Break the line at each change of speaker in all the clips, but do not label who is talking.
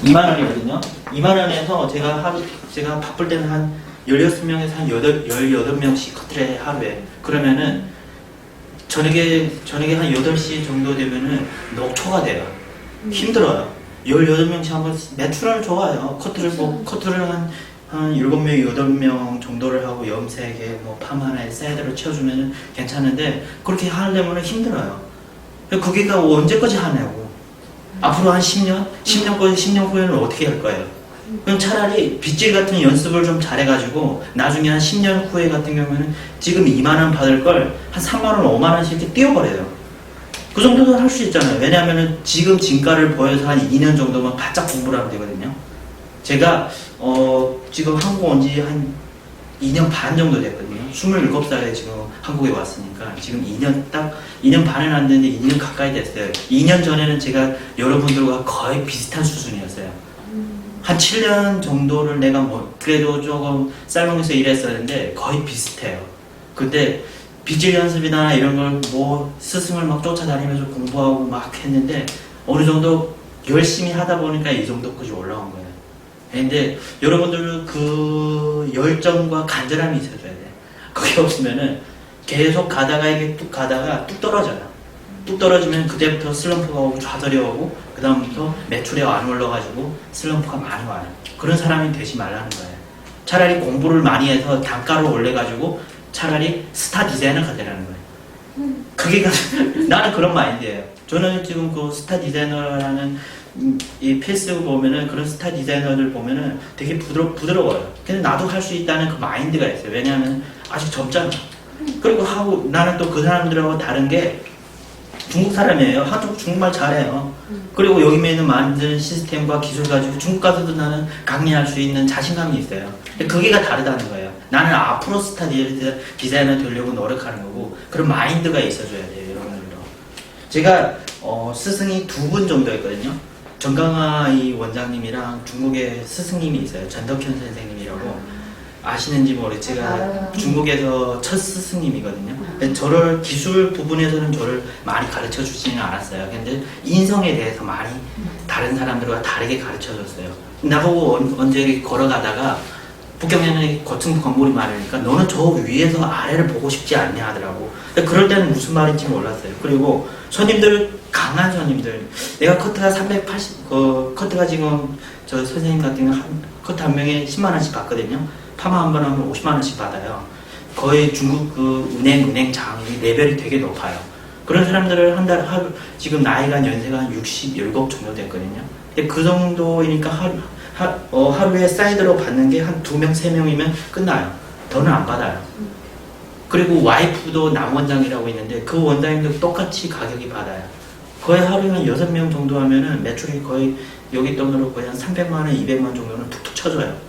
2만 원이거든요. 2만 원에서 제가 바쁠 때는 한 16명에서 한 18명씩 커트를 해, 하루에. 그러면은 저녁에 한 8시 정도 되면은 녹초가 돼요. 힘들어요. 18명씩 하면 매출은 좋아요. 커트를 한 7명, 8명 정도를 하고 염색에 뭐 파마나 사이드로 채워주면 괜찮은데 그렇게 하려면 힘들어요. 그게가 언제까지 하냐고. 앞으로 한 10년? 10년 후에는 어떻게 할 거예요? 그럼 차라리 빗질 같은 연습을 좀 잘해가지고 나중에 한 10년 후에 같은 경우에는 지금 2만원 받을 걸 한 3만원, 5만원씩 이렇게 띄워버려요. 그 정도는 할 수 있잖아요. 왜냐하면 지금 진가를 보여서 한 2년 정도만 바짝 공부를 하면 되거든요. 제가 지금 한국 온 지 한 2년 반 정도 됐거든요. 27살에 지금 한국에 왔으니까 지금 2년 반은 안 됐는데 2년 가까이 됐어요. 2년 전에는 제가 여러분들과 거의 비슷한 수준이었어요. 한 7년 정도를 내가 뭐 그래도 조금 살롱에서 일했었는데 거의 비슷해요. 근데 빗질 연습이나 이런 걸 뭐 스승을 막 쫓아다니면서 공부하고 막 했는데 어느 정도 열심히 하다 보니까 이 정도까지 올라온 거예요. 근데 여러분들 그 열정과 간절함이 있어줘야 돼. 그게 없으면은 계속 가다가 이게 뚝 가다가 뚝 떨어져요. 뚝 떨어지면 그때부터 슬럼프가 오고 좌절이 오고 그 다음부터 매출이 안 올라가지고 슬럼프가 많이 와요. 그런 사람이 되지 말라는 거예요. 차라리 공부를 많이 해서 단가를 올려가지고 차라리 스타 디자이너가 되라는 거예요. 그게 나는 그런 마인드예요. 저는 지금 그 스타 디자이너라는 이 페이스북 보면은 그런 스타 디자이너들 보면은 되게 부드러워요. 근데 나도 할 수 있다는 그 마인드가 있어요. 왜냐하면 아직 젊잖아. 그리고 하고 나는 또 그 사람들하고 다른 게 중국 사람이에요. 한국 중국말 잘해요. 그리고 여기 있는 만드는 시스템과 기술 가지고 중국 가서도 나는 강의할 수 있는 자신감이 있어요. 근데 그게가 다르다는 거예요. 나는 앞으로 스타 디자이너 되려고 노력하는 거고 그런 마인드가 있어줘야 돼요. 여러분들도. 제가 스승이 2분 정도 있거든요. 정강화 이 원장님이랑 중국에 스승님이 있어요. 전덕현 선생님이라고. 아시는지 모르겠어요. 제가 중국에서 첫 스승님이거든요. 저를 기술 부분에서는 저를 많이 가르쳐 주지는 않았어요. 근데 인성에 대해서 많이 다른 사람들과 다르게 가르쳐 줬어요. 나보고 언제 걸어가다가 북경에는 고층 건물이 많으니까 너는 저 위에서 아래를 보고 싶지 않냐 하더라고. 근데 그럴 때는 무슨 말인지 몰랐어요. 그리고 손님들, 강한 손님들, 내가 커트가 380, 커트가 지금 저 선생님 같은 경우 커트 한 명에 10만원씩 받거든요. 파마 한 번 하면 50만원씩 받아요. 거의 중국 그 은행장이 레벨이 되게 높아요. 그런 사람들을 하루, 지금 나이가 연세가 한 67 정도 됐거든요. 근데 그 정도이니까 하루에 사이드로 받는 게 한 2명, 3명이면 끝나요. 더는 안 받아요. 그리고 와이프도 남원장이라고 있는데 그 원장님도 똑같이 가격이 받아요. 거의 하루에 한 6명 정도 하면은 매출이 거의 여기 돈으로 거의 한 300만원, 200만 정도는 툭툭 쳐줘요.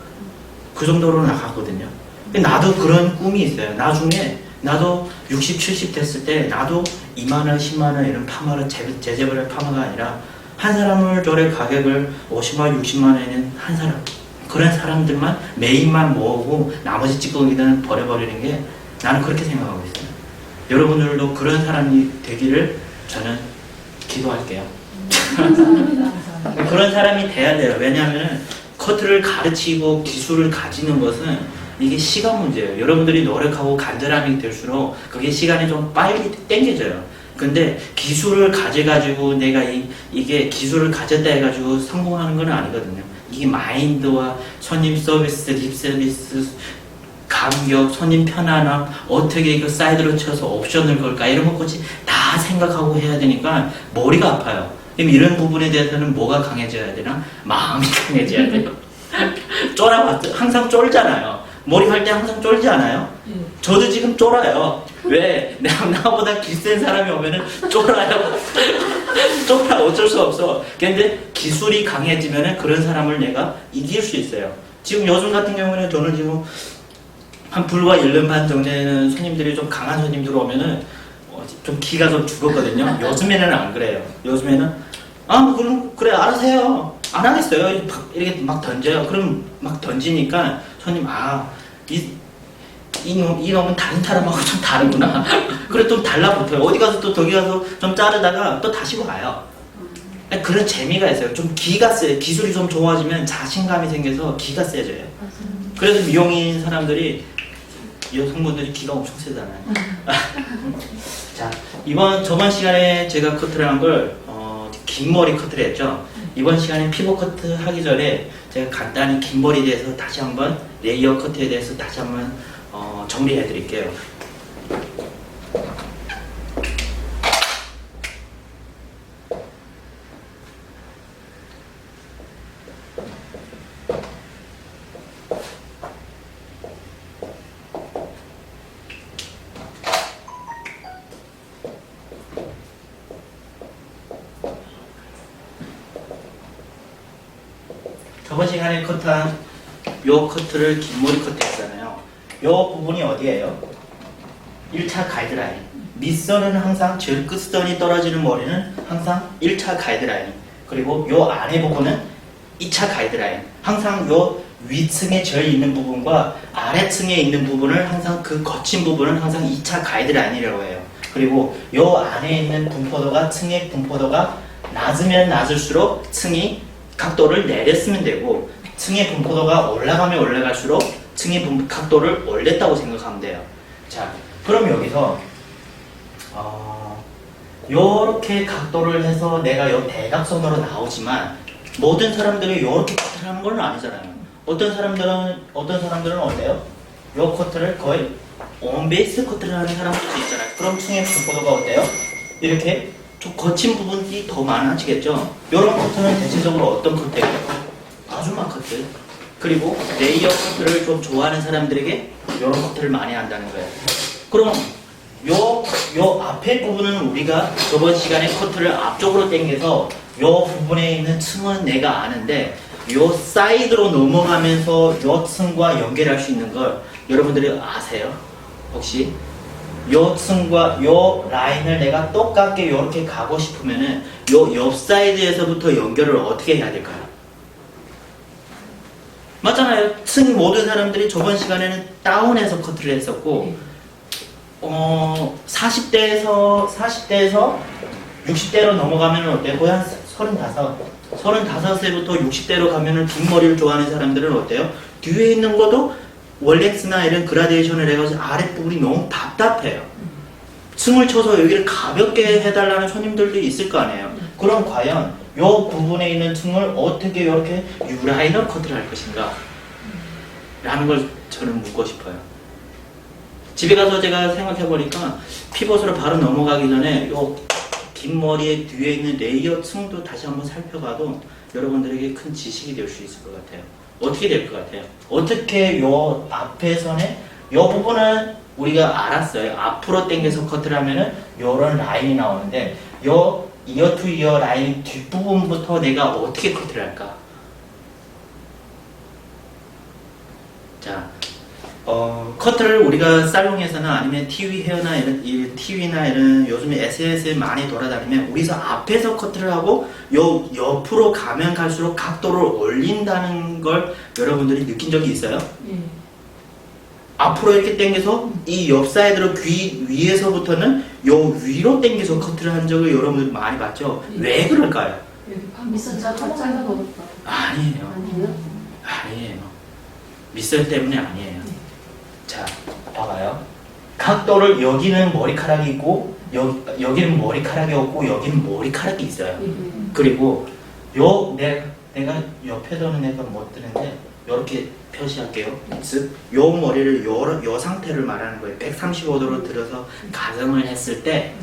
그 정도로 나가거든요. 나도 그런 꿈이 있어요. 나중에 나도 60, 70 됐을 때 나도 2만원, 10만원 이런 파마를 제재벌의 파마가 아니라 한 사람을 저래 가격을 50만원, 60만원에는 한 사람 그런 사람들만 메인만 모으고 나머지 찌꺼기들은 버려버리는 게 나는 그렇게 생각하고 있어요. 여러분들도 그런 사람이 되기를 저는 기도할게요. 그런 사람이 돼야 돼요. 왜냐하면 커트를 가르치고 기술을 가지는 것은 이게 시간 문제예요. 여러분들이 노력하고 간절함이 될수록 그게 시간이 좀 빨리 땡겨져요. 근데 기술을 가져가지고 내가 이게 기술을 가졌다 해가지고 성공하는 건 아니거든요. 이게 마인드와 손님 서비스, 립 서비스, 감격, 손님 편안함, 어떻게 이거 사이드로 쳐서 옵션을 걸까 이런 것까지 다 생각하고 해야 되니까 머리가 아파요. 그럼 이런 부분에 대해서는 뭐가 강해져야 되나? 마음이 강해져야 돼요. 쫄아봤죠? 항상 쫄잖아요. 머리 할 때 항상 쫄지 않아요? 저도 지금 쫄아요. 왜? 나보다 기센 사람이 오면은 쫄아요. 쫄아, 어쩔 수 없어. 근데 기술이 강해지면은 그런 사람을 내가 이길 수 있어요. 지금 요즘 같은 경우는 저는 지금 한 불과 1년 반 전에는 손님들이 좀 강한 손님들 오면은 좀 기가 좀 죽었거든요. 요즘에는 안 그래요. 요즘에는 그럼 그래 알아서 해요. 안 하겠어요. 이렇게 막 던져요. 그럼 막 던지니까 손님 이놈은 다른 사람하고 좀 다르구나. 그래 좀 달라붙어요. 어디 가서 또 저기 가서 좀 자르다가 또 다시 와요. 그런 재미가 있어요. 좀 기가 세요. 기술이 좀 좋아지면 자신감이 생겨서 기가 세져요. 그래서 미용인 사람들이 여성분들이 기가 엄청 세잖아요. 자, 저번 시간에 제가 커트를 한 걸 긴 머리 커트를 했죠. 이번 시간에 피부 커트 하기 전에 제가 간단히 긴 머리에 대해서 다시 한번 레이어 커트에 대해서 다시 한번 정리해 드릴게요. 저번 시간에 커트한 요 커트를 긴 머리 커트 했잖아요. 요 부분이 어디예요? 1차 가이드라인. 밑선은 항상 제일 끝선이 떨어지는 머리는 항상 1차 가이드라인. 그리고 요 아래 부분은 2차 가이드라인. 항상 요 위층에 제일 있는 부분과 아래층에 있는 부분을 항상 그 거친 부분은 항상 2차 가이드라인이라고 해요. 그리고 요 안에 있는 분포도가 층의 분포도가 낮으면 낮을수록 층이 각도를 내렸으면 되고 층의 분포도가 올라가면 올라갈수록 층의 각도를 올렸다고 생각하면 돼요. 자, 그럼 여기서 요렇게 각도를 해서 내가 요 대각선으로 나오지만 모든 사람들이 요렇게 커트를 하는 건 아니잖아요. 어떤 사람들은 어때요? 요 커트를 거의 온베이스 커트를 하는 사람들도 있잖아요. 그럼 층의 분포도가 어때요? 이렇게 좀 거친 부분이 더 많아지겠죠. 이런 커트는 대체적으로 어떤 커트예요? 아줌마 커트. 그리고 레이어 커트를 좀 좋아하는 사람들에게 이런 커트를 많이 한다는 거예요. 그럼 요 앞에 부분은 우리가 저번 시간에 커트를 앞쪽으로 당겨서 요 부분에 있는 층은 내가 아는데 요 사이드로 넘어가면서 요 층과 연결할 수 있는 걸 여러분들이 아세요? 혹시? 요 층과 요 라인을 내가 똑같게 이렇게 가고 싶으면은 요 옆 사이드에서부터 연결을 어떻게 해야 될까요? 맞잖아요. 층 모든 사람들이 저번 시간에는 다운해서 커트를 했었고 40대에서 60대로 넘어가면 어때요? 거의 한 35세부터 60대로 가면은 긴 머리를 좋아하는 사람들은 어때요? 뒤에 있는 것도 월렉스나 이런 그라데이션을 해가지고 아랫부분이 너무 답답해요. 층을 쳐서 여기를 가볍게 해달라는 손님들도 있을 거 아니에요. 그럼 과연 이 부분에 있는 층을 어떻게 이렇게 유라이너 커트를 할 것인가? 라는 걸 저는 묻고 싶어요. 집에 가서 제가 생각해보니까 피벗으로 바로 넘어가기 전에 요 긴 머리의 뒤에 있는 레이어 층도 다시 한번 살펴봐도 여러분들에게 큰 지식이 될 수 있을 것 같아요. 어떻게 될 것 같아요? 어떻게 요 앞에서는 요 부분은 우리가 알았어요. 앞으로 당겨서 커트를 하면은 요런 라인이 나오는데 요 이어 투 이어 라인 뒷부분부터 내가 어떻게 커트를 할까? 자, 커트를 우리가 살롱에서나 아니면 TV 헤어나 TV나 이런 요즘에 SNS에 많이 돌아다니면 우리서 앞에서 커트를 하고 요 옆으로 가면 갈수록 각도를 올린다는 걸 여러분들이 느낀 적이 있어요? 앞으로 이렇게 당겨서 이 옆 사이드로 귀 위에서부터는 요 위로 당겨서 커트를 한 적을 여러분들 많이 봤죠? 왜 그럴까요?
밑선 짧아졌다.
아니에요. 아니에요. 밑선 때문에 아니에요. 자, 봐봐요. 각도를 여기는 머리카락이 있고 여기는 머리카락이 없고 여기는 머리카락이 있어요. 그리고 내가 옆에서는 내가 못 드는데 이렇게 표시할게요. 즉, 요 머리를 요 상태를 말하는 거예요. 135도로 들어서 가정을 했을 때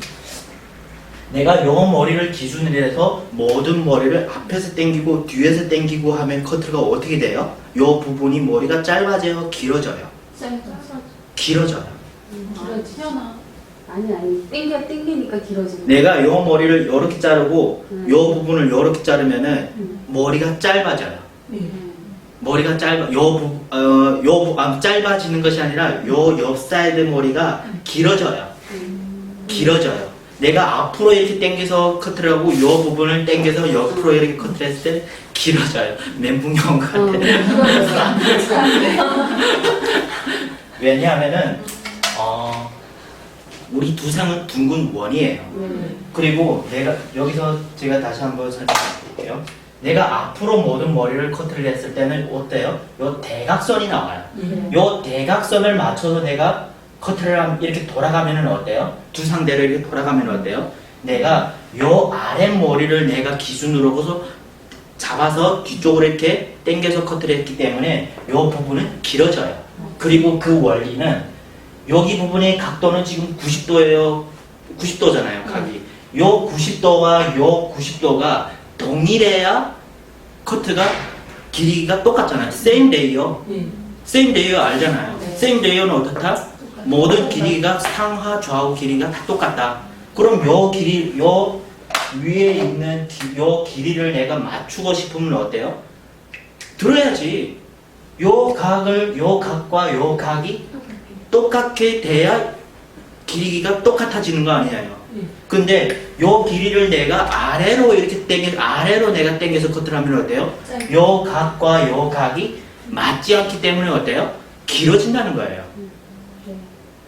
내가 요 머리를 기준으로 해서 모든 머리를 앞에서 당기고 뒤에서 당기고 하면 커트가 어떻게 돼요? 요 부분이 머리가 짧아져요? 길어져요? 길어져요.
튀어나. 아니. 땡기니까 길어지는.
내가 요 머리를 요렇게 자르고 요 부분을 요렇게 자르면은 머리가 짧아져요. 머리가 짧아지는 것이 아니라 요 옆 사이드 머리가 길어져요. 길어져요. 내가 앞으로 이렇게 당겨서 커트를 하고 요 부분을 당겨서 옆으로 이렇게 커트를 했을 때 길어져요. 멘붕이 온 것 같아. 왜냐하면은 우리 두상은 둥근 원이에요.
네.
그리고 내가 여기서 제가 다시 한번 설명해 드릴게요. 내가 앞으로 모든 머리를 커트를 했을 때는 어때요? 요 대각선이 나와요.
네.
요 대각선을 맞춰서 내가 커트를 하면 이렇게 돌아가면은 어때요? 두 상대를 이렇게 돌아가면 어때요? 내가 요 아랫머리를 내가 기준으로 해서 잡아서 뒤쪽으로 이렇게 당겨서 커트를 했기 때문에 요 부분은 길어져요. 그리고 그 원리는 여기 부분의 각도는 지금 90도예요. 90도잖아요, 각이. 요 90도와 요 90도가 동일해야 커트가 길이가 똑같잖아요. same layer.
네.
same layer 알잖아요.
네.
same layer는 어떻다? 모든 길이가 상하 좌우 길이가 다 똑같다. 그럼 요 길이 요 위에 있는 요 길이를 내가 맞추고 싶으면 어때요? 들어야지. 요 각과 요 각이 똑같게 돼야 길이가 똑같아지는 거 아니에요. 근데 요 길이를 내가 아래로 이렇게 아래로 내가 당겨서 커트를 하면 어때요? 요 각과 요 각이 맞지 않기 때문에 어때요? 길어진다는 거예요.
네.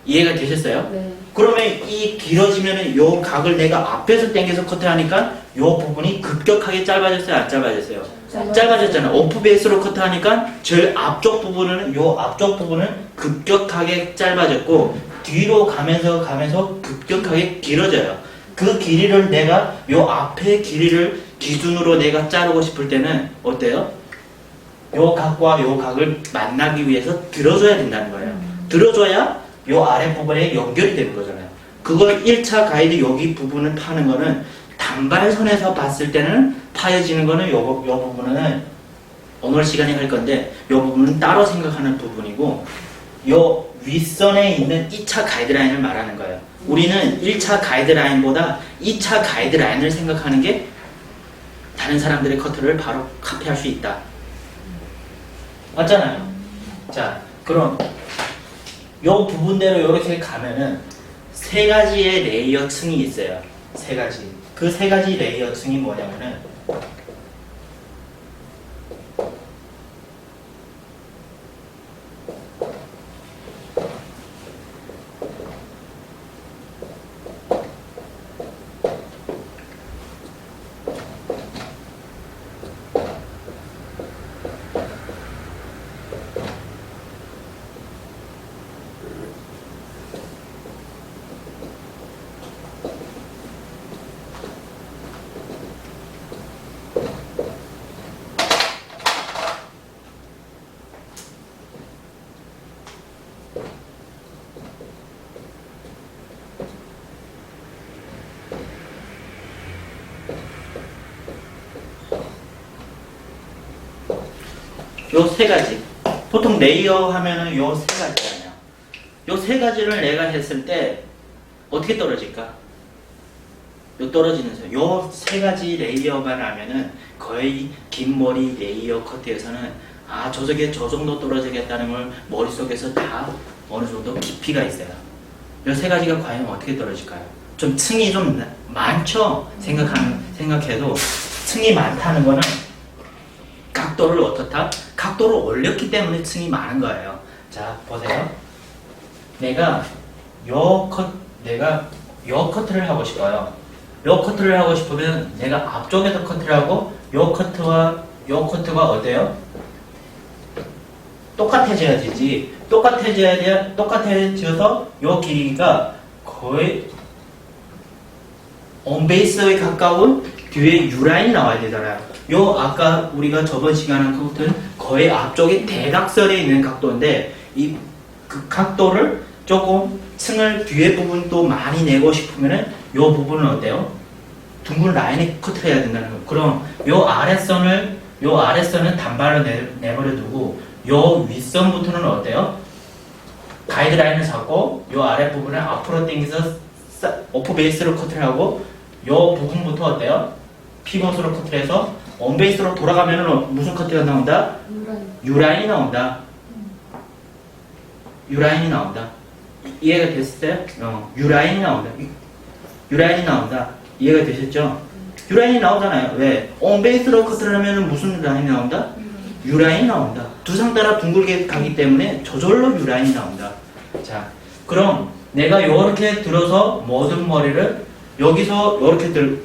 이해가 되셨어요?
네.
그러면 이 길어지면은 요 각을 내가 앞에서 당겨서 커트하니까 요 부분이 급격하게 짧아졌어요? 안 짧아졌어요? 짧아졌잖아요. 오프 베이스로 커트하니까 제일 앞쪽 부분은 요 앞쪽 부분은 급격하게 짧아졌고 뒤로 가면서 급격하게 길어져요. 그 길이를 내가 요 앞에 길이를 기준으로 내가 자르고 싶을 때는 어때요? 요 각과 요 각을 만나기 위해서 들어줘야 된다는 거예요. 들어줘야 요 아랫부분에 연결이 되는 거잖아요. 그걸 1차 가이드 여기 부분을 파는 거는 단발선에서 봤을 때는 파여지는 거는 요 부분은 오늘 시간에 할 건데 요 부분은 따로 생각하는 부분이고 요 윗선에 있는 2차 가이드라인을 말하는 거예요. 우리는 1차 가이드라인보다 2차 가이드라인을 생각하는 게 다른 사람들의 커트를 바로 카피할 수 있다. 맞잖아요. 자, 그럼 요 부분대로 이렇게 가면은 세 가지의 레이어 층이 있어요. 세 가지. 그 세 가지 레이어 층이 뭐냐면은 요 세 가지. 보통 레이어 하면은 요 세 가지잖아요. 요 세 가지를 내가 했을 때 어떻게 떨어질까? 요 떨어지는 선. 요 세 가지 레이어가 나면은 거의 긴 머리 레이어 커트에서는 아, 저쪽에 저 정도 떨어지겠다는 걸 머릿속에서 다 어느 정도 깊이가 있어요. 요 세 가지가 과연 어떻게 떨어질까요? 좀 층이 좀 많죠? 생각해도 층이 많다는 거는 각도를 어떻다? 각도를 올렸기 때문에 층이 많은 거예요. 자, 보세요. 내가 요 커트를 하고 싶어요. 요 커트를 하고 싶으면 내가 앞쪽에서 커트를 하고 요 커트가 어때요? 똑같아져야 되지. 똑같아져서 요 길이가 거의 온베이스에 가까운 뒤에 U라인이 나와야 되잖아요. 요 아까 우리가 저번 시간에 한 것은 거의 앞쪽에 대각선에 있는 각도인데 이 그 각도를 조금 층을 뒤에 부분 또 많이 내고 싶으면은 요 부분은 어때요? 둥근 라인에 커트를 해야 된다는 거. 그럼 요 아랫선은 단발로 내버려 두고 요 윗선부터는 어때요? 가이드라인을 잡고 요 아랫부분을 앞으로 당겨서 오프 베이스로 커트를 하고 요 부분부터 어때요? 피벗으로 커트를 해서 온베이스로 돌아가면은 무슨 커트가 나온다? U라인이 나온다. U라인이 나온다. 이해가 됐어요? U라인이 나온다. U라인이 나온다. 이해가 되셨죠? U라인이 나오잖아요. 왜? 온베이스로 커트를 하면은 무슨 라인이 나온다? U라인이 나온다. 두 상 따라 둥글게 가기 때문에 저절로 U라인이 나온다. 자, 그럼 내가 이렇게 들어서 모든 머리를 여기서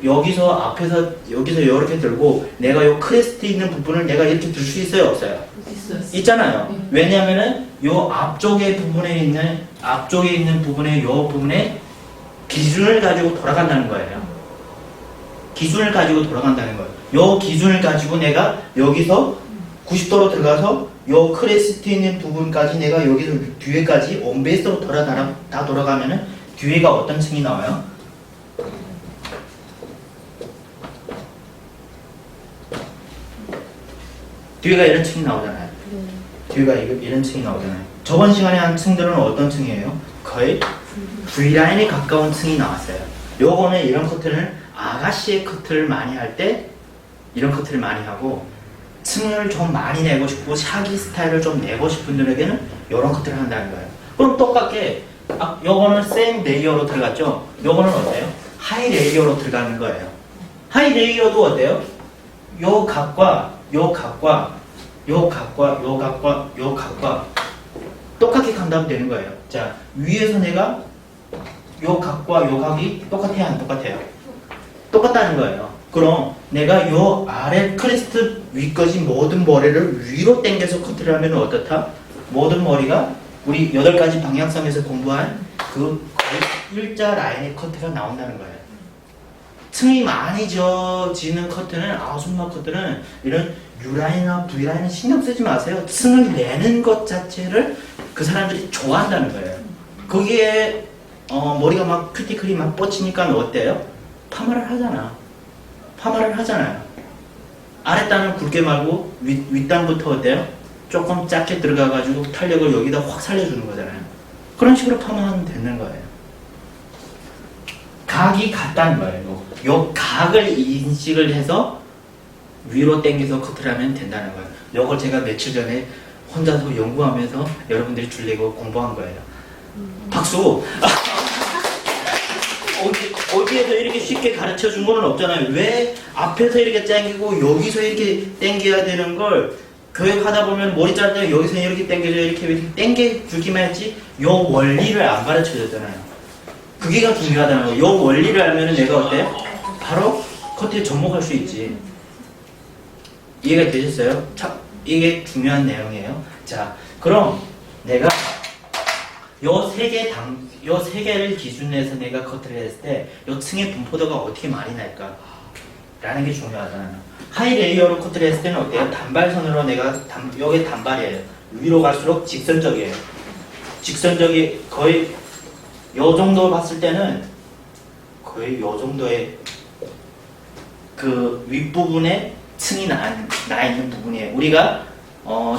여기서 앞에서 여기서 이렇게 들고 내가 요 크레스트 있는 부분을 내가 이렇게 들 수 있어요, 없어요?
있어요.
있잖아요. 왜냐면은 요 앞쪽에 있는 부분의 요 부분에 기준을 가지고 돌아간다는 거예요. 기준을 가지고 돌아간다는 거예요. 요 기준을 가지고 내가 여기서 90도로 들어가서 요 크레스트 있는 부분까지 내가 여기서 뒤에까지 온베이스로 다 돌아가면은 뒤에가 어떤 층이 나와요? 뒤에가 이런 층이 나오잖아요. 뒤에가 이런 층이 나오잖아요. 저번 시간에 한 층들은 어떤 층이에요? 거의 V라인에 가까운 층이 나왔어요. 요거는 이런 커트를 아가씨의 커트를 많이 할 때 이런 커트를 많이 하고 층을 좀 많이 내고 싶고 샤기 스타일을 좀 내고 싶은 분들에게는 이런 커트를 한다는 거예요. 그럼 똑같게 요거는 세임 레이어로 들어갔죠? 요거는 어때요? 하이 레이어로 들어가는 거예요. 하이 레이어도 어때요? 요 각과 요 각과 요 각과 요 각과 요 각과 똑같게 간다면 되는 거예요. 자, 위에서 내가 요 각과 요 각이 똑같아요, 안 똑같아요? 똑같다는 거예요. 그럼 내가 요 아래 크레스트 위까지 모든 머리를 위로 당겨서 커트를 하면 어떻다? 모든 머리가 우리 8가지 방향성에서 공부한 그 거의 일자 라인의 커트가 나온다는 거예요. 층이 많이 지어지는 커트는 아웃마 커트는 이런 U라인이나 V라인은 신경 쓰지 마세요. 층을 내는 것 자체를 그 사람들이 좋아한다는 거예요. 거기에 머리가 막 큐티클이 막 뻗치니까 어때요? 파마를 하잖아요. 아랫단은 굵게 말고 윗단부터 어때요? 조금 작게 들어가가지고 탄력을 여기다 확 살려주는 거잖아요. 그런 식으로 파마하면 되는 거예요. 각이 같다는 거예요. 요 각을 인식을 해서 위로 당겨서 커트를 하면 된다는 거예요. 요걸 제가 며칠 전에 혼자서 연구하면서 여러분들이 줄리고 공부한 거예요. 박수! 어디에서 이렇게 쉽게 가르쳐 준 거는 없잖아요. 왜 앞에서 이렇게 당기고 여기서 이렇게 당겨야 되는 걸 교육하다 보면 머리 자를 때 여기서 이렇게 당겨줘 이렇게 당겨주기만 했지 요 원리를 안 가르쳐 줬잖아요. 그게가 중요하다는 거예요. 요 원리를 알면은 내가 어때요? 바로 커트에 접목할 수 있지. 이해가 되셨어요? 자, 이게 중요한 내용이에요. 자, 그럼 내가 요 세 개를 기준으로 해서 내가 커트를 했을 때 요 층의 분포도가 어떻게 많이 날까? 라는 게 중요하잖아요. 하이 레이어로 커트를 했을 때는 어때요? 단발선으로 여기 단발이에요. 위로 갈수록 직선적이에요. 직선적이 거의 요 정도 봤을 때는 거의 요 정도의 그 윗부분에 층이 나 있는 부분이에요. 우리가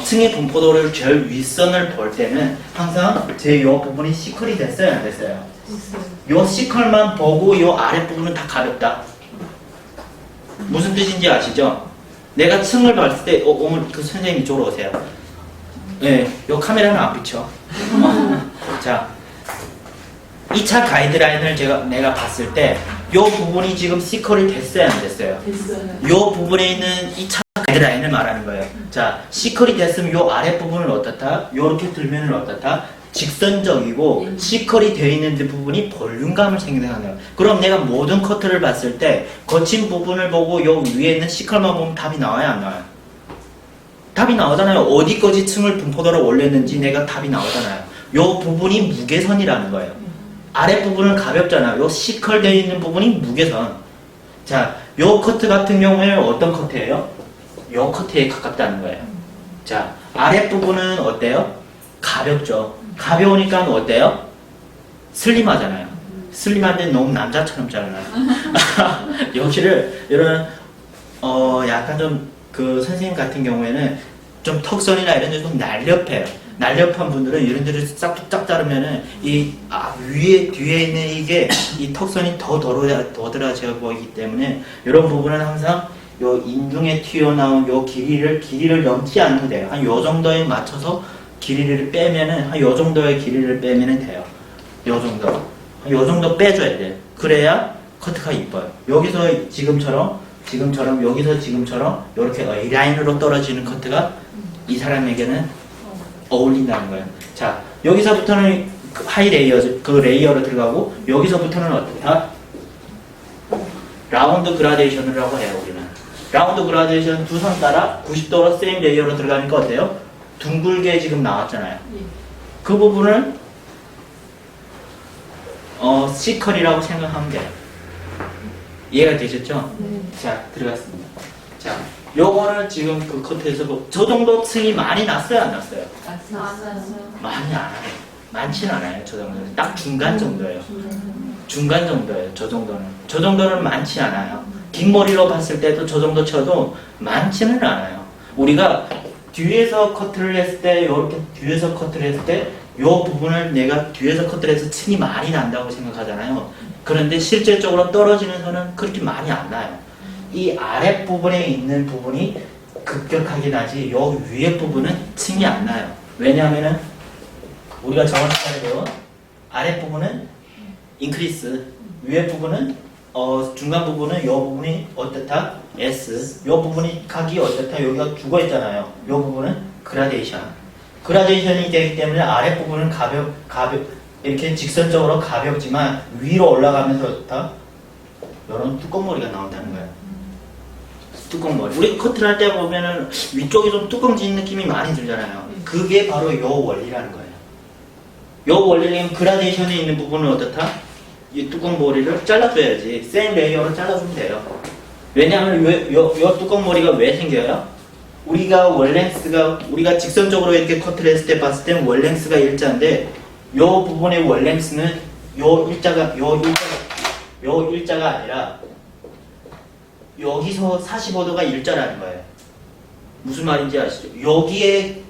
층의 분포도를 제일 윗선을 볼 때는 항상 제 요 부분이 시컬이 됐어요, 안 됐어요?
됐어요.
요 시컬만 보고 요 아랫부분은 다 가볍다. 무슨 뜻인지 아시죠? 내가 층을 봤을 때 오늘 그 선생님 이쪽으로 오세요. 네, 요 카메라는 안 비쳐. 자, 2차 가이드라인을 내가 봤을 때 요 부분이 지금 시컬이 됐어요, 안 됐어요?
됐어요.
요 부분에 있는 2차 가이드라인을 말하는 거예요. 자, 시컬이 됐으면 요 아랫부분은 어떻다? 요렇게 들면은 어떻다? 직선적이고 시컬이 되어 있는 부분이 볼륨감을 생겨나는 거예요. 그럼 내가 모든 커트를 봤을 때 거친 부분을 보고 요 위에 있는 시컬만 보면 답이 나와요, 안 나와요? 답이 나오잖아요. 어디까지 층을 분포도를 올렸는지 내가 답이 나오잖아요. 요 부분이 무게선이라는 거예요. 아랫부분은 가볍잖아요. 요 시컬 되어 있는 부분이 무게선. 자, 요 커트 같은 경우에는 어떤 커트예요? 요 커트에 가깝다는 거예요. 자, 아랫부분은 어때요? 가볍죠. 가벼우니까 어때요? 슬림하잖아요. 슬림한데 너무 남자처럼 자라나요. 여기를 이런 약간 좀 그 선생님 같은 경우에는 좀 턱선이나 이런 데 좀 날렵해요. 날렵한 분들은 이런 데를 싹둑 자르면은 위에 뒤에 있는 이게 이 턱선이 더 도드라져 보이기 때문에 이런 부분은 항상 요 인중에 튀어나온 요 길이를 넘지 않으면 돼요. 한 요 정도에 맞춰서 길이를 빼면은 한 요 정도의 길이를 빼면은 돼요. 요 정도 빼줘야 돼. 그래야 커트가 이뻐요. 여기서 지금처럼 여기서 지금처럼 이렇게 A라인으로 떨어지는 커트가 이 사람에게는 어울린다는 거예요. 자, 여기서부터는 그 하이 레이어 그 레이어로 들어가고 여기서부터는 어떻다? 라운드 그라데이션이라고 해요. 우리는 라운드 그라데이션 두 선 따라 90도로 세임 레이어로 들어가니까 어때요? 둥글게 지금 나왔잖아요. 그 부분을 시컬이라고 생각하면 돼요. 이해가 되셨죠?
네.
자, 들어갔습니다. 자, 요거는 지금 그 커트에서 저 정도 층이 많이 났어요, 안 났어요?
나왔어요.
많이 안 해요. 많지는 않아요, 저 정도는. 딱 중간 정도예요. 중간 정도예요, 저 정도는. 저 정도는 많지 않아요. 긴 머리로 봤을 때도 저 정도 쳐도 많지는 않아요. 우리가 뒤에서 커트를 했을 때, 요렇게 뒤에서 커트를 했을 때, 요 부분을 내가 뒤에서 커트를 해서 층이 많이 난다고 생각하잖아요. 그런데 실질적으로 떨어지는 선은 그렇게 많이 안 나요. 이 아랫부분에 있는 부분이 급격하게 나지 요 위에 부분은 층이 안 나요. 왜냐하면은 우리가 저번 시간에 배운 아랫부분은 인크리스, 위에 부분은 중간 부분은 요 부분이 어떻다? S, 요 부분이 각이 어떻다? 여기가 죽어 있잖아요. 요 부분은 그라데이션. 그라데이션이 되기 때문에 아랫부분은 가볍 이렇게 직선적으로 가볍지만 위로 올라가면서 어떻다? 요런 뚜껑머리가 나온다는 거예요. 뚜껑머리. 우리 커트를 할 때 보면은 위쪽이 좀 뚜껑진 느낌이 많이 들잖아요. 그게 바로 요 원리라는 거예요. 요 원리는 그라데이션에 있는 부분은 어떻다? 이 뚜껑머리를 잘라줘야지. 세임 레이어로 잘라주면 돼요. 왜냐하면 요 뚜껑머리가 왜 생겨요? 우리가 직선적으로 이렇게 커트를 했을 때 봤을 때는 월랭스가 일자인데 요 부분의 월랭스는 요 일자가 아니라 여기서 45도가 일자라는 거예요. 무슨 말인지 아시죠? 여기에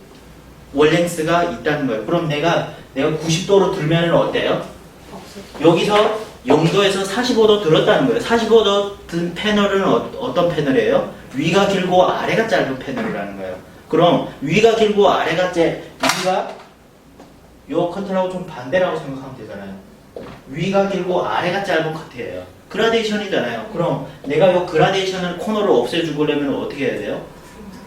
월랭스가 있다는 거예요. 그럼 내가 90도로 들면은 어때요? 여기서 0도에서 45도 들었다는 거예요. 45도 든 패널은 어떤 패널이에요? 위가 길고 아래가 짧은 패널이라는 거예요. 그럼 위가 길고 위가 요 커트라고 좀 반대라고 생각하면 되잖아요. 위가 길고 아래가 짧은 커트예요. 그라데이션이잖아요. 그럼 내가 요 그라데이션을 코너를 없애주려면 어떻게 해야 돼요?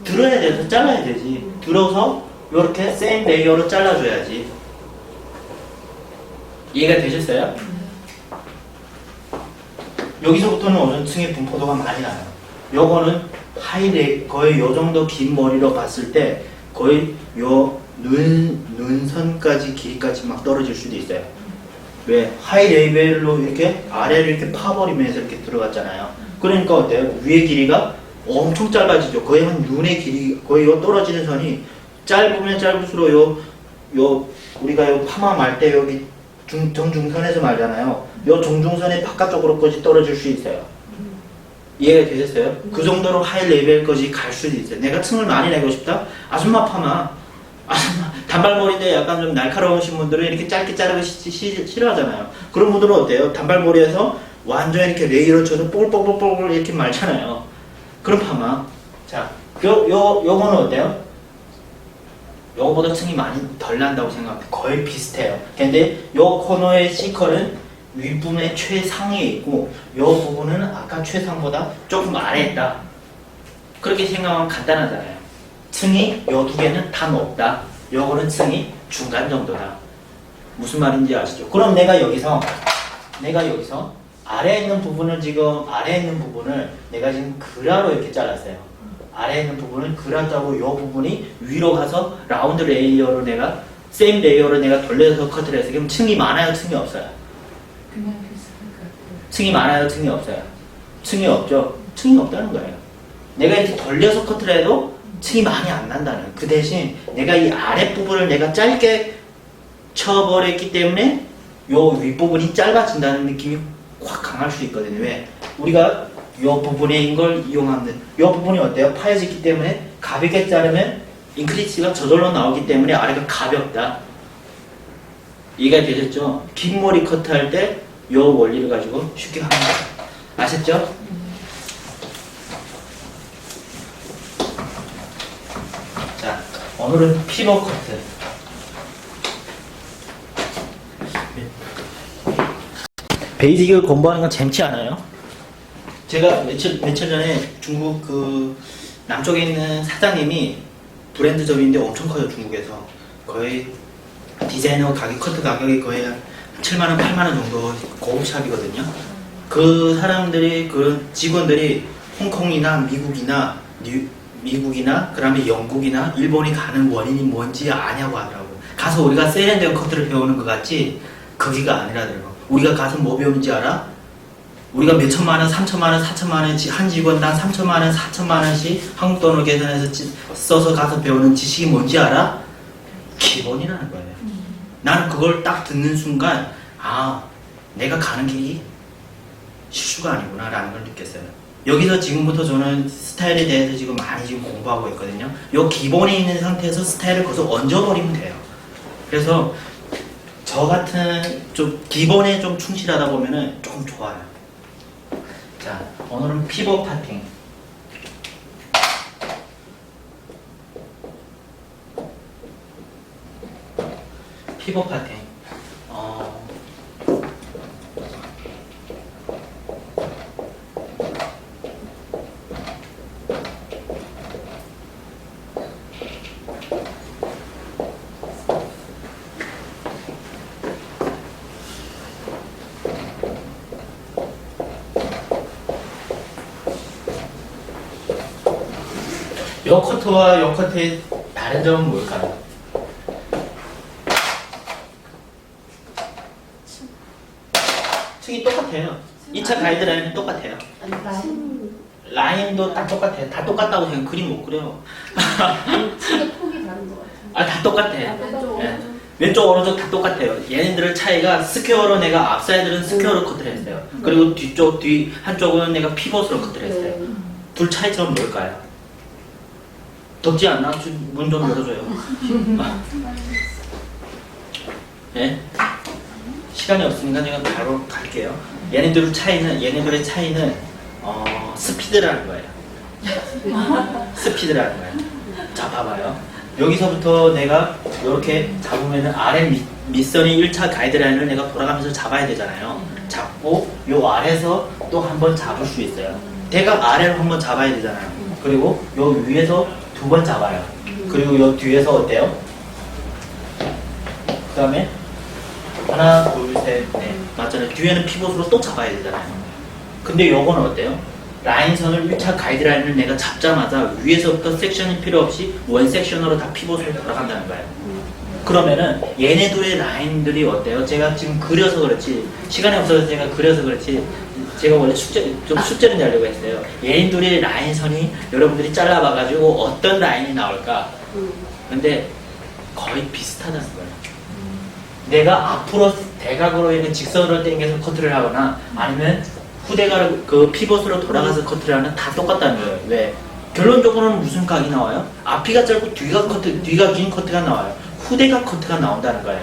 들어야 돼서 잘라야 되지. 들어서 요렇게 세임 레이어로 잘라줘야지. 이해가 되셨어요? 여기서부터는 어느 층의 분포도가 많이 나요. 요거는 거의 요 정도 긴 머리로 봤을 때 거의 요 눈선까지 길이까지 막 떨어질 수도 있어요. 왜? 하이 레벨로 이렇게 아래를 이렇게 파버리면서 이렇게 들어갔잖아요. 그러니까 어때요? 위의 길이가 엄청 짧아지죠. 거의 한 눈의 길이, 거의 요 떨어지는 선이 짧으면 짧을수록 우리가 요 파마 말 때 여기 정중선에서 말잖아요. 요 정중선의 바깥쪽으로까지 떨어질 수 있어요. 이해가 되셨어요? 그 정도로 하이 레벨까지 갈 수도 있어요. 내가 층을 많이 내고 싶다? 아줌마 단발머리인데 약간 좀 날카로우신 분들은 이렇게 짧게 자르기 싫어하잖아요. 그런 분들은 어때요? 단발머리에서 완전 이렇게 레이어로 쳐서 뽀글뽀글뽀글 이렇게 말잖아요. 그런 파마. 자, 요거는 어때요? 요거보다 층이 많이 덜 난다고 생각합니다. 거의 비슷해요. 근데 요 코너의 C컬은 윗부분의 최상에 있고 요 부분은 아까 최상보다 조금 아래에 있다. 그렇게 생각하면 간단하잖아요. 층이 요 두 개는 다 높다. 요거는 층이 중간 정도다. 무슨 말인지 아시죠? 그럼 내가 여기서 아래에 있는 부분을 내가 지금 그라로 이렇게 잘랐어요. 아래에 있는 부분을 그라 짜고 요 부분이 위로 가서 라운드 레이어로 세임 레이어로 돌려서 커트를 해서 그럼 층이 많아요, 층이 없어요?
그냥 비슷할 것 같아요.
층이 많아요, 층이 없어요? 층이 없죠? 층이 없다는 거예요. 내가 이렇게 돌려서 커트를 해도 층이 많이 안 난다는 거예요. 그 대신 내가 이 아랫부분을 내가 짧게 쳐버렸기 때문에 요 윗부분이 짧아진다는 느낌이 확 강할 수 있거든요. 왜? 우리가 요 부분인 걸 이용하면 요 부분이 어때요? 파여졌기 때문에 가볍게 자르면 인크리스가 저절로 나오기 때문에 아래가 가볍다. 이해가 되셨죠? 긴 머리 커트 할 때 요 원리를 가지고 쉽게 하는 거예요. 아셨죠? 자, 오늘은 피벗 커트. 베이직을 공부하는 건 재밌지 않아요? 제가 며칠 전에 중국 그 남쪽에 있는 사장님이 브랜드점인데 엄청 커요. 중국에서 거의 디자이너 가격, 커트 가격이 거의 한 7만원, 8만원 정도 고급 샵이거든요. 그 사람들이, 그 직원들이 홍콩이나 미국이나 그다음에 영국이나 일본이 가는 원인이 뭔지 아냐고 하더라고. 가서 우리가 세련된 커트를 배우는 것 같지 거기가 아니라더라고. 우리가 가서 뭐 배우는지 알아? 우리가 몇 천만 원, 3천만 원, 4천만 원씩 한 직원당 3천만 원, 4천만 원씩 한국 돈으로 계산해서 써서 가서 배우는 지식이 뭔지 알아? 기본이라는 거예요. 나는 그걸 딱 듣는 순간 아, 내가 가는 길이 실수가 아니구나 라는 걸 느꼈어요. 여기서 지금부터 저는 스타일에 대해서 지금 많이 지금 공부하고 있거든요. 요 기본에 있는 상태에서 스타일을 거기서 얹어버리면 돼요. 그래서 저 같은 좀 기본에 좀 충실하다 보면은 좀 좋아요. 자, 오늘은 피벗 파팅. 피벗 파팅. 요 커트와 요 커트의 다른 점은 뭘까요? 층이 똑같아요. 2차 가이드라인은 똑같아요. 라인도 다 똑같아요. 다 똑같다고 그냥 그림 못 그려요.
층의 폭이 다른 것 같아요.
아, 다 똑같아요.
왼쪽,
예. 왼쪽 오른쪽 다 똑같아요. 얘네들의 차이가 스퀘어로 내가 앞사이드는 스퀘어로 커트를 했어요. 그리고 뒤쪽 한쪽은 내가 피벗으로 커트를 했어요. 둘 차이점은 뭘까요? 덥지 않나? 문 좀 열어줘요. 예? 시간이 없으니까 제가 바로 갈게요. 얘네들의 차이는 스피드라는 거예요. 스피드라는 거예요. 자, 봐봐요. 여기서부터 내가 이렇게 잡으면은 아래 밑선이 1차 가이드라인을 내가 돌아가면서 잡아야 되잖아요. 잡고 요 아래에서 또 한 번 잡을 수 있어요. 대각 아래로 한 번 잡아야 되잖아요. 그리고 요 위에서 2번 잡아요. 그리고 요 뒤에서 어때요? 그 다음에 하나, 둘, 셋, 넷. 맞잖아요. 뒤에는 피벗으로 또 잡아야 되잖아요. 근데 요거는 어때요? 라인선을 1차 가이드라인을 내가 잡자마자 위에서부터 섹션이 필요 없이 원 섹션으로 다 피벗으로 돌아간다는 거예요. 그러면은 얘네들의 라인들이 어때요? 제가 지금 그려서 그렇지, 시간이 없어서 제가 그려서 그렇지, 제가 원래 숙제를 내려고 했어요. 얘네들의 라인선이 여러분들이 잘라봐가지고 어떤 라인이 나올까? 근데 거의 비슷하다는 거예요. 내가 앞으로 대각으로 있는 직선으로 당겨서 커트를 하거나 아니면 후대각 그 피벗으로 돌아가서 커트를 하면 다 똑같다는 거예요. 왜? 결론적으로는 무슨 각이 나와요? 앞이가 짧고 뒤가 긴 커트가 나와요. 후대각 커트가 나온다는 거예요.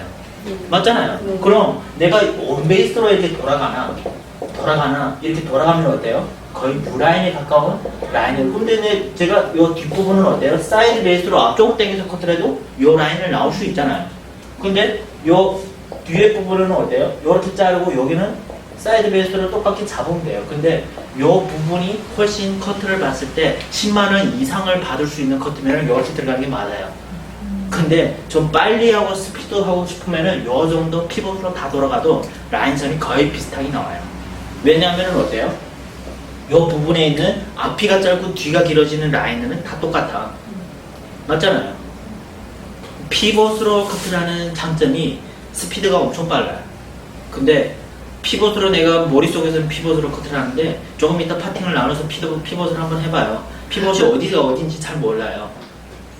맞잖아요. 그럼 내가 원베이스로 이렇게 돌아가나 이렇게 돌아가면 어때요? 거의 무라인에 가까운 라인을. 근데 제가 이 뒷부분은 어때요? 사이드 베이스로 앞쪽으로 당겨서 커트를 해도 이 라인을 나올 수 있잖아요. 근데 요 뒤에 부분은 어때요? 이렇게 자르고 여기는 사이드 베이스로 똑같이 잡으면 돼요. 근데 요 부분이 훨씬 커트를 봤을 때 10만원 이상을 받을 수 있는 커트면은 이렇게 들어가는 게 맞아요. 근데 좀 빨리 하고 스피드 하고 싶으면은 요 정도 피벗으로 다 돌아가도 라인선이 거의 비슷하게 나와요. 왜냐하면 어때요? 요 부분에 있는 앞이가 짧고 뒤가 길어지는 라인은 다 똑같아. 맞잖아요. 피벗으로 커트를 하는 장점이 스피드가 엄청 빨라요. 근데 피벗으로 내가 머릿속에서는 피벗으로 커트를 하는데 조금 이따 파팅을 나눠서 피벗을 한번 해봐요. 피벗이 어디가 어딘지 잘 몰라요.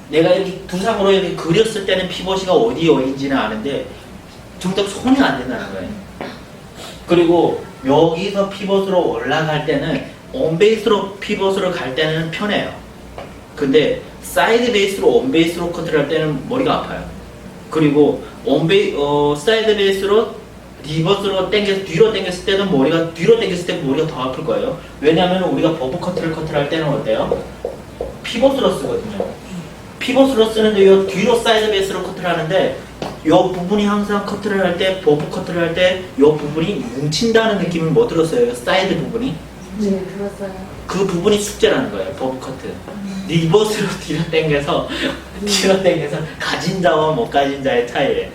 내가 이렇게 두상으로 이렇게 그렸을 때는 피벗이 어디인지는 아는데 정작 손이 안 된다는 거예요. 그리고 여기서 피벗으로 올라갈 때는 온베이스로 피벗으로 갈 때는 편해요. 근데 사이드 베이스로 온베이스로 커트를 할 때는 머리가 아파요. 그리고 사이드 베이스로 리버스로 뒤로 당겼을 때는 뒤로 당겼을 때 머리가 더 아플 거예요. 왜냐하면 우리가 버브 커트를 할 때는 어때요? 피벗으로 쓰거든요. 피벗으로 쓰는데 요 뒤로 사이드 베이스로 커트를 하는데 요 부분이 항상 커트를 할 때, 버브 커트를 할 때 요 부분이 뭉친다는 느낌을 못 들었어요. 사이드 부분이.
네, 들었어요.
그 부분이 숙제라는 거예요. 버브 커트. 리버스로 뒤로 당겨서 가진 자와 못 가진 자의 차이예요.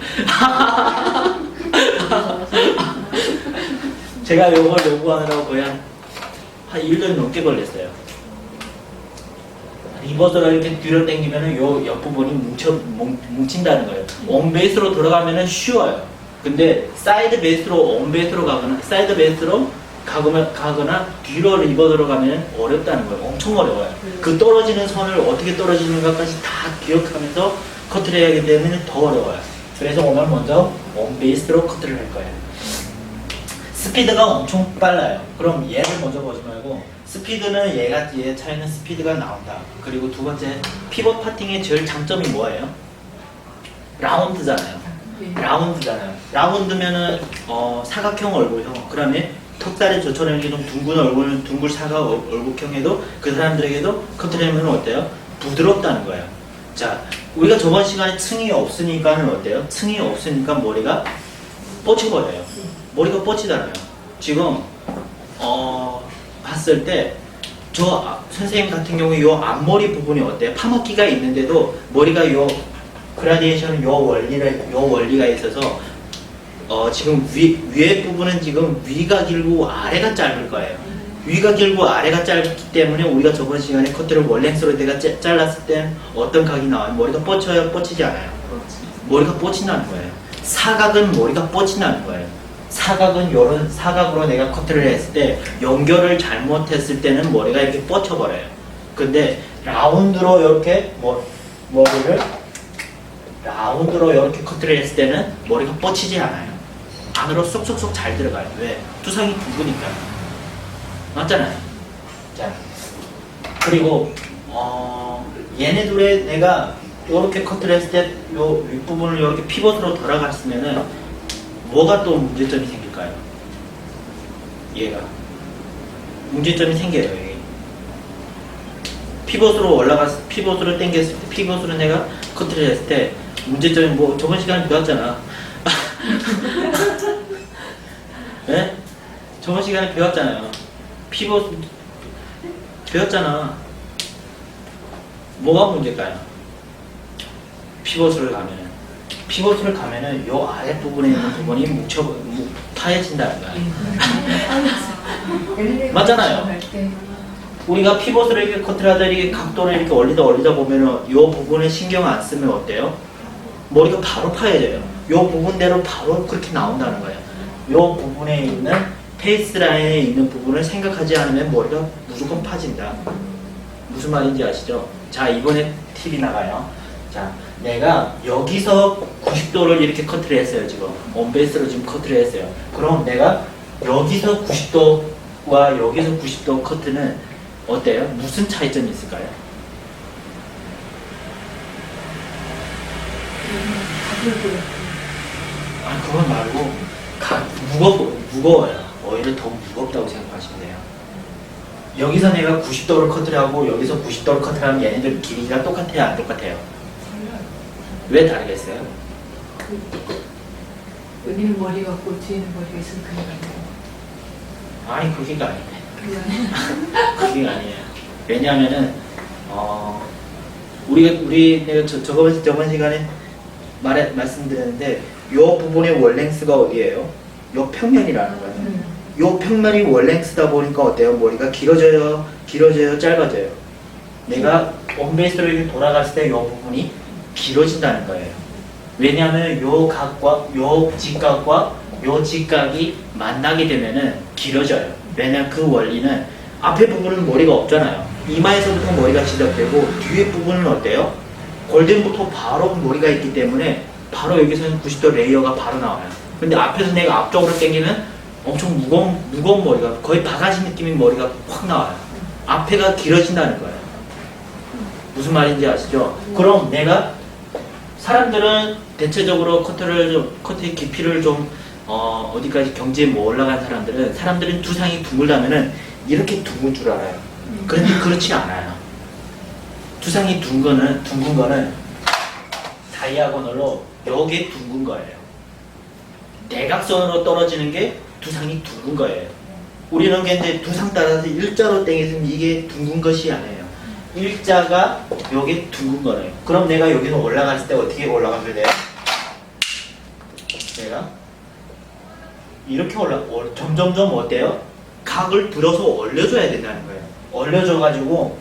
제가 요걸 요구하느라고 거의 한 1년 넘게 걸렸어요. 리버스로 이렇게 뒤로 당기면은 요 옆부분이 뭉친다는 거예요. 온 베이스로 돌아가면은 쉬워요. 근데 사이드 베이스로 온 베이스로 가거나 뒤로 리버스로 가면 어렵다는 거예요. 엄청 어려워요. 그 떨어지는 선을 어떻게 떨어지는가까지 다 기억하면서 커트를 해야 하기 때문에 더 어려워요. 그래서 오늘 먼저 온 베이스로 커트를 할 거예요. 스피드가 엄청 빨라요. 그럼 얘를 먼저 보지 말고 스피드는 얘 차이는 스피드가 나온다. 그리고 두 번째 피벗 파팅의 제일 장점이 뭐예요? 라운드잖아요. 라운드면은 사각형 얼굴형. 그다음에 턱살이 저처럼 이렇게 좀 둥근 얼굴, 둥글 사각 얼굴형에도 그 사람들에게도 커트를 하면 어때요? 부드럽다는 거예요. 자, 우리가 저번 시간에 층이 없으니까는 어때요? 층이 없으니까 머리가 뻗쳐버려요. 머리가 뻗치잖아요. 지금 봤을 때 저 선생님 같은 경우에 요 앞머리 부분이 어때요? 파마기가 있는데도 머리가 요 그라디에이션 요 원리가 있어서 지금 위에 부분은 지금 위가 길고 아래가 짧을 거예요. 위가 길고 아래가 짧기 때문에 우리가 저번 시간에 커트를 원랭스로 내가 잘랐을 때 어떤 각이 나와요? 머리가 뻗쳐요? 뻗치지 않아요? 머리가 뻗친다는 거예요. 사각은 머리가 뻗친다는 거예요. 사각은 요런 사각으로 내가 커트를 했을 때 연결을 잘못했을 때는 머리가 이렇게 뻗쳐버려요. 근데 라운드로 이렇게 머리를 라운드로 이렇게 커트를 했을 때는 머리가 뻗치지 않아요. 안으로 쏙쏙쏙 잘 들어가요. 왜? 두상이 둥그니까. 맞잖아요. 자, 그리고 얘네 둘에 내가 이렇게 커트를 했을 때 요 윗부분을 이렇게 피벗으로 돌아갔으면은 뭐가 또 문제점이 생길까요? 얘가 문제점이 생겨요. 여기 피벗으로 당겼을 때, 피벗으로 내가 커트를 했을 때 문제점이 뭐 저번 시간에 배웠잖아. 네? 저번 시간에 배웠잖아요. 피벗 배웠잖아. 뭐가 문제일까요? 피벗을 가면은 요 아랫부분에 있는 부분이 파여진다는 거야. 맞잖아요. 우리가 피벗을 이렇게 커트를 하다 이렇게 각도를 이렇게 올리다 보면은 요 부분에 신경 안 쓰면 어때요? 머리가 바로 파여져요. 요 부분대로 바로 그렇게 나온다는 거예요. 요 부분에 있는 페이스 라인에 있는 부분을 생각하지 않으면 머리가 무조건 파진다. 무슨 말인지 아시죠? 자, 이번에 팁이 나가요. 자, 내가 여기서 90도를 이렇게 커트를 했어요. 지금 온베이스로 지금 커트를 했어요. 그럼 내가 여기서 90도와 여기서 90도 커트는 어때요? 무슨 차이점이 있을까요? 아, 그건 말고 무거워요. 오히려 더 무겁다고 생각하시면 돼요. 여기서 내가 90도를 커트를 하고 여기서 90도를 커트를 하면 얘네들 길이가 똑같아요? 안 똑같아요? 왜 다르겠어요?
여기는 머리가 없고 뒤에는 머리가 있으면 그게 아니에요.
아니, 그게 아닌데. 그게 아니에요. 왜냐하면은 내가 저번 시간에 말씀드렸는데 요 부분의 월랭스가 어디예요? 요 평면이라는 거예요. 요 평면이 월랭스다 보니까 어때요? 머리가 길어져요, 짧아져요. 내가 온베이스로 이렇게 돌아갔을 때 요 부분이 길어진다는 거예요. 왜냐하면 요 각과 요 직각과 요 직각이 만나게 되면은 길어져요. 왜냐하면 그 원리는 앞에 부분은 머리가 없잖아요. 이마에서부터 머리가 시작되고 뒤에 부분은 어때요? 골든부터 바로 머리가 있기 때문에 바로 여기서는 90도 레이어가 바로 나와요. 근데 앞에서 내가 앞쪽으로 당기면 엄청 무거운 머리가 거의 바가지 느낌의 머리가 확 나와요. 앞에가 길어진다는 거예요. 무슨 말인지 아시죠? 그럼 내가 사람들은 대체적으로 커트의 깊이를 좀 어디까지 경지에 못 올라간 사람들은 두상이 둥글다면은 이렇게 둥근 줄 알아요. 그런데 그렇지 않아요. 두상이 둥근 거는 다이아고널로 여기에 둥근 거예요. 대각선으로 떨어지는 게 두상이 둥근 거예요. 우리는 근데 두상 따라서 일자로 땡겼으면 이게 둥근 것이 아니에요. 일자가 여기 둥근 거네요. 그럼 내가 여기서 올라갔을 때 어떻게 올라가줘야 돼요? 내가 이렇게 점점점 어때요? 각을 들어서 올려줘야 된다는 거예요. 올려줘가지고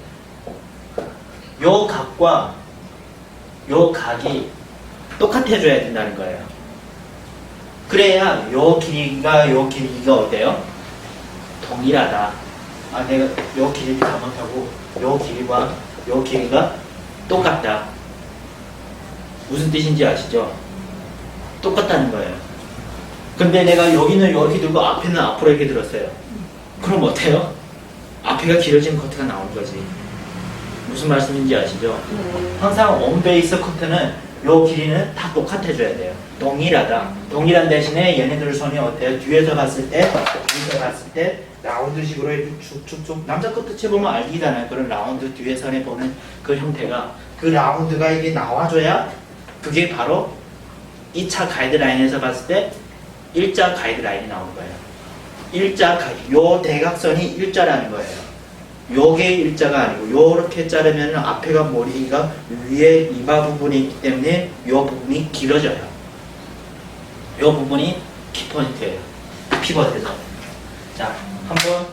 요 각과 요 각이 똑같아져야 된다는 거예요. 그래야 요 길이가 어때요? 동일하다. 아, 내가 요 길이 잘못하고 요 길이와 요 길이가 똑같다. 무슨 뜻인지 아시죠? 똑같다는 거예요. 근데 내가 여기는 이렇게 들고 앞에는 앞으로 이렇게 들었어요. 그럼 어때요? 앞에가 길어진 커트가 나온 거지. 무슨 말씀인지 아시죠? 항상 온베이스 커트는 요 길이는 다 똑같아져야 돼요. 동일하다. 동일한 대신에 얘네들 손이 어때요? 뒤에서 봤을 때 라운드식으로 이렇게 쭉쭉쭉 남자 커트 쳐보면 알기잖아요. 그런 라운드 뒤에 선에 보는 그 형태가 그 라운드가 이게 나와줘야 그게 바로 2차 가이드라인에서 봤을 때 일자 가이드라인이 나오는 거예요. 요 대각선이 일자라는 거예요. 요게 일자가 아니고 요렇게 자르면 앞에가 머리가 위에 이마 부분이 있기 때문에 요 부분이 길어져요. 요 부분이 키포인트예요. 피벗에서. 자, 한번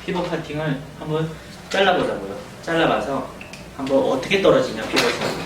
피벗 카팅을 한번 잘라보자고요. 잘라봐서 한번 어떻게 떨어지냐 피벗이.